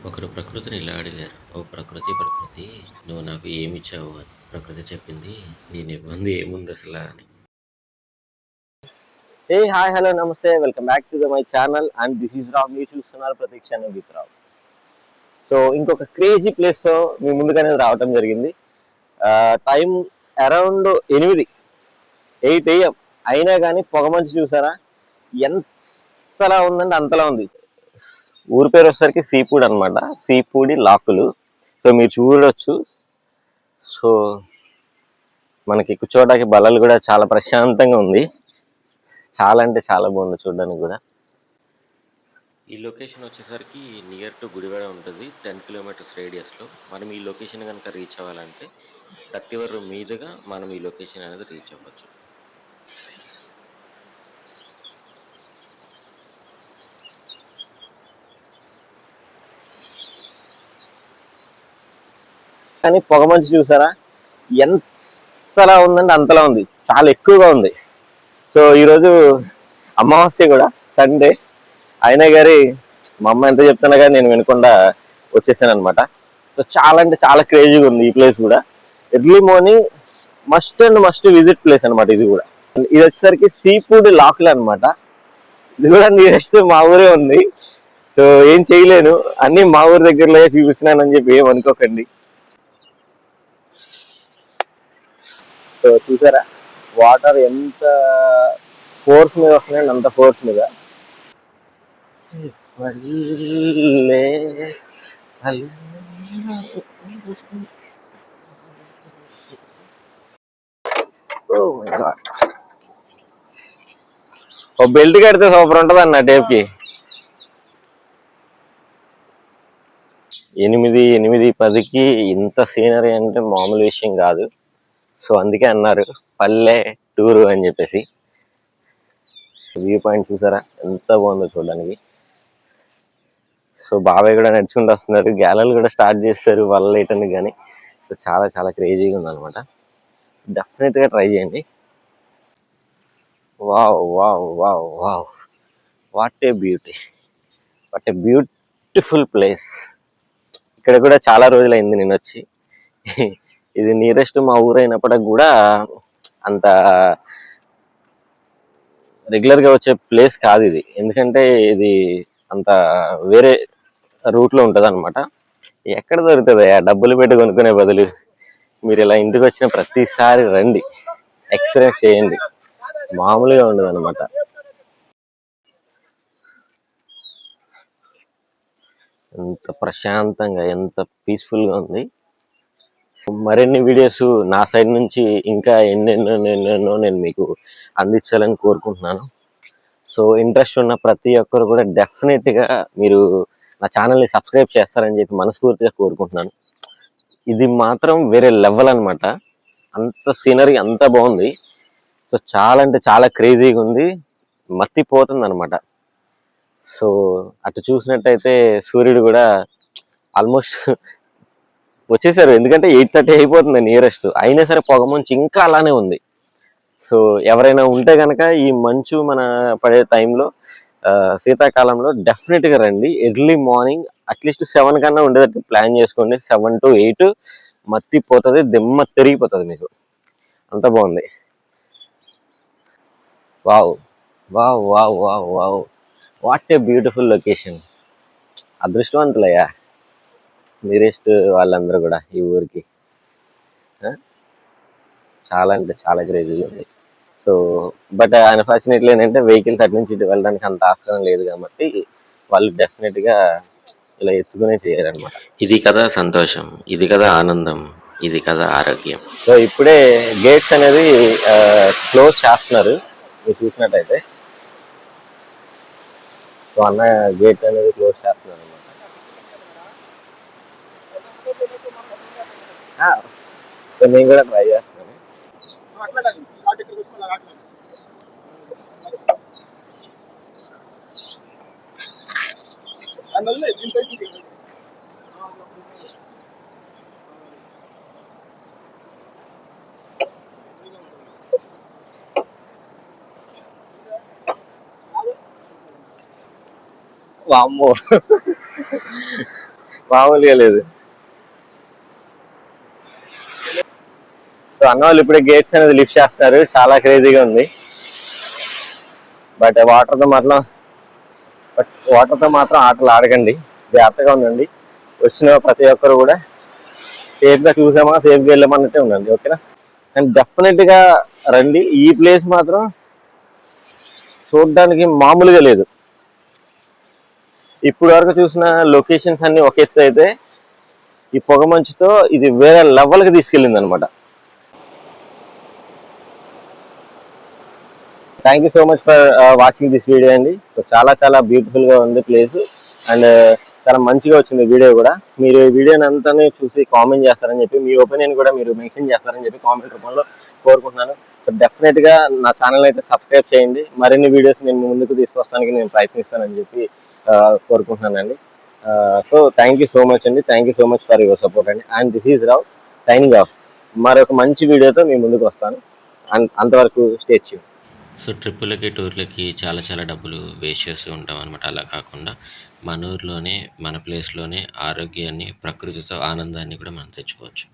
ఒకరు ప్రకృతిని ఇలా అడిగారు, ఓ ప్రకృతి ప్రకృతి నువ్వు నాకు ఏమిచ్చావు అని. ప్రకృతి చెప్పింది, నేను ఇవ్వంది ఏముంది అసలు అని. హే హాయ్ హలో నమస్తే welcome back to my channel and this is Rao. మీరు చూస్తున్నారు ప్రతీక్ష విత్ రావ్. సో ఇంకొక క్రేజీ ప్లేస్తో మీ ముందుగానే రావటం జరిగింది. టైం అరౌండ్ 8 AM అయినా కానీ పొగమంచు చూసారా ఎంతలా ఉందంటే అంతలా ఉంది. ఊరి పేరు వచ్చేసరికి సీపూడ్ అనమాట, సీపూడి లాకులు. సో మీరు చూడొచ్చు. సో మనకి కూర్చోవడానికి బల్లలు కూడా చాలా ప్రశాంతంగా ఉంది. చాలా అంటే చాలా బాగుంది చూడడానికి కూడా. ఈ లొకేషన్ వచ్చేసరికి నియర్ టు గుడివాడ ఉంటుంది, 10 కిలోమీటర్స్ రేడియస్లో. మనం ఈ లొకేషన్ కనుక రీచ్ అవ్వాలంటే 30 మీదుగా మనం ఈ లొకేషన్ అనేది రీచ్ అవ్వచ్చు. కానీ పొగమంచు చూసారా ఎంతలా ఉందంటే అంతలా ఉంది, చాలా ఎక్కువగా ఉంది. సో ఈరోజు అమావాస్య కూడా, సండే అయినా గారి మా అమ్మ ఎంత చెప్తున్నా కానీ నేను వినకుండా వచ్చేసాను అనమాట. సో చాలా అంటే చాలా క్రేజీగా ఉంది ఈ ప్లేస్ కూడా. Early morning must and must visit place అనమాట ఇది కూడా. ఇది వచ్చేసరికి సీఫుడ్ లాక్లు అనమాట. ఇది కూడా నియరెస్ట్ మా ఊరే ఉంది. సో ఏం చేయలేను, అన్ని మా ఊరి దగ్గరలో చూపిస్తున్నానని చెప్పి ఏం అనుకోకండి. సో చూసారా వాటర్ ఎంత ఫోర్స్ మీద వస్తున్నాయండి, అంత ఫోర్స్ మీద. ఓ బెల్ట్ కడితే సూపర్ ఉంటుంది అన్న టేప్కి. 8:10కి ఇంత సీనరీ అంటే మామూలు విషయం కాదు. సో అందుకే అన్నారు పల్లె టూరు అని చెప్పేసి. వ్యూ పాయింట్ చూసారా ఎంత బాగుందో చూడడానికి. సో బాబాయ్ కూడా నడుచుకుంటూ వస్తున్నారు, గ్యాలలు కూడా స్టార్ట్ చేస్తారు వల్ల వేయటానికి. కానీ సో చాలా చాలా క్రేజీగా ఉందన్నమాట. డెఫినెట్గా ట్రై చేయండి. Wow wow wow wow, what A beauty, what a beautiful place. ఇక్కడ కూడా చాలా రోజులైంది నేను వచ్చి. ఇది నియరెస్ట్ మా ఊరైనప్పటికి కూడా అంత రెగ్యులర్గా వచ్చే ప్లేస్ కాదు ఇది. ఎందుకంటే ఇది అంత వేరే రూట్లో ఉంటుంది అనమాట. ఎక్కడ దొరుకుతుంది డబ్బులు పెట్టి కొనుక్కునే బదులు మీరు ఇలా ఇంటికి వచ్చిన ప్రతిసారి రండి, ఎక్స్పీరియన్స్ చేయండి. మామూలుగా ఉండదు అనమాట. ఎంత ప్రశాంతంగా, ఎంత పీస్ఫుల్గా ఉంది. మరిన్ని వీడియోస్ నా సైడ్ నుంచి ఇంకా ఎన్నెన్నో నేను మీకు అందించాలని కోరుకుంటున్నాను. సో ఇంట్రెస్ట్ ఉన్న ప్రతి ఒక్కరు కూడా డెఫినెట్గా మీరు నా ఛానల్ని సబ్స్క్రైబ్ చేస్తారని చెప్పి మనస్ఫూర్తిగా కోరుకుంటున్నాను. ఇది మాత్రం వేరే లెవెల్ అనమాట. అంత సీనరీ అంత బాగుంది. సో చాలా అంటే చాలా క్రేజీగా ఉంది, మత్తిపోతుంది అనమాట. సో అటు చూసినట్టయితే సూర్యుడు కూడా ఆల్మోస్ట్ వచ్చేసారు, ఎందుకంటే 8:30 అయిపోతుంది నియరెస్ట్. అయినా సరే పొగమంచు ఇంకా అలానే ఉంది. సో ఎవరైనా ఉంటే కనుక ఈ మంచు మన పడే టైంలో, శీతాకాలంలో డెఫినెట్గా రండి. ఎర్లీ మార్నింగ్ అట్లీస్ట్ 7 కన్నా ఉండేటట్టు ప్లాన్ చేసుకోండి. 7 to 8 మత్తిపోతుంది, దిమ్మ తిరిగిపోతుంది మీకు. అంత బాగుంది. Wow wow wow wow wow, what a beautiful location. అదృష్టవంతులయ్యా నియరెస్ట్ వాళ్ళందరూ కూడా ఈ ఊరికి. చాలా అంటే చాలా క్రేజీగా ఉంది. సో బట్ అన్ఫార్చునేట్లీ ఏంటంటే వెహికల్స్ అటు నుంచి ఇటు వెళ్ళడానికి అంత ఆస్కారం లేదు కాబట్టి వాళ్ళు డెఫినెట్గా ఇలా ఎత్తుకునే చేయాలన్నమాట. ఇది కదా సంతోషం, ఇది కదా ఆనందం, ఇది కదా ఆరోగ్యం. సో ఇప్పుడే గేట్స్ అనేది క్లోజ్ చేస్తున్నారు మీరు చూసినట్టయితే. సో అన్న గేట్ అనేది క్లోజ్ చేస్తున్నారు అనమాట. సో నేను కూడా ట్రై చేస్తున్నాను. వామ్మో మామూలుగా లేదు. సో అన్న వాళ్ళు ఇప్పుడే గేట్స్ అనేది లిఫ్ట్ చేస్తున్నారు. చాలా క్రేజీగా ఉంది. బట్ వాటర్తో మాత్రం ఆటలు ఆడకండి, జాగ్రత్తగా ఉండండి. వచ్చిన ప్రతి ఒక్కరు కూడా సేఫ్గా చూసామా సేఫ్గా వెళ్ళామన్నట్టే ఉండండి, ఓకేనా? అండ్ డెఫినెట్గా రండి. ఈ ప్లేస్ మాత్రం చూడడానికి మామూలుగా లేదు. ఇప్పుడు వరకు చూసిన లొకేషన్స్ అన్ని ఒక ఎత్తు అయితే ఈ పొగ మంచుతో ఇది వేరే లెవెల్కి తీసుకెళ్ళింది అనమాట. Thank you so much for watching this video అండి. సో చాలా చాలా బ్యూటిఫుల్గా ఉంది ప్లేస్ అండ్ చాలా మంచిగా వచ్చింది వీడియో కూడా. మీరు ఈ వీడియోని అంతా చూసి కామెంట్ చేస్తారని చెప్పి, మీ ఒపీనియన్ కూడా మీరు మెన్షన్ చేస్తారని చెప్పి కామెంట్ రూపంలో కోరుకుంటున్నాను. సో డెఫినెట్గా నా ఛానల్ అయితే సబ్స్క్రైబ్ చేయండి. మరిన్ని వీడియోస్ నేను ముందుకు తీసుకొస్తానికి నేను ప్రయత్నిస్తానని చెప్పి కోరుకుంటున్నానండి. So thank you so much అండి. Thank you so much for your support అండి. And this is Rao signing off. మరొక మంచి వీడియోతో మీ ముందుకు వస్తాను. అంతవరకు స్టే ట్యూన్. సో ట్రిప్పులకి టూర్లకి చాలా చాలా డబ్బులు వేస్ట్ చేస్తూ ఉంటాం అనమాట. అలా కాకుండా మన ఊర్లోనే మన ప్లేస్లోనే ఆరోగ్యాన్ని, ప్రకృతితో ఆనందాన్ని కూడా మనం తెచ్చుకోవచ్చు.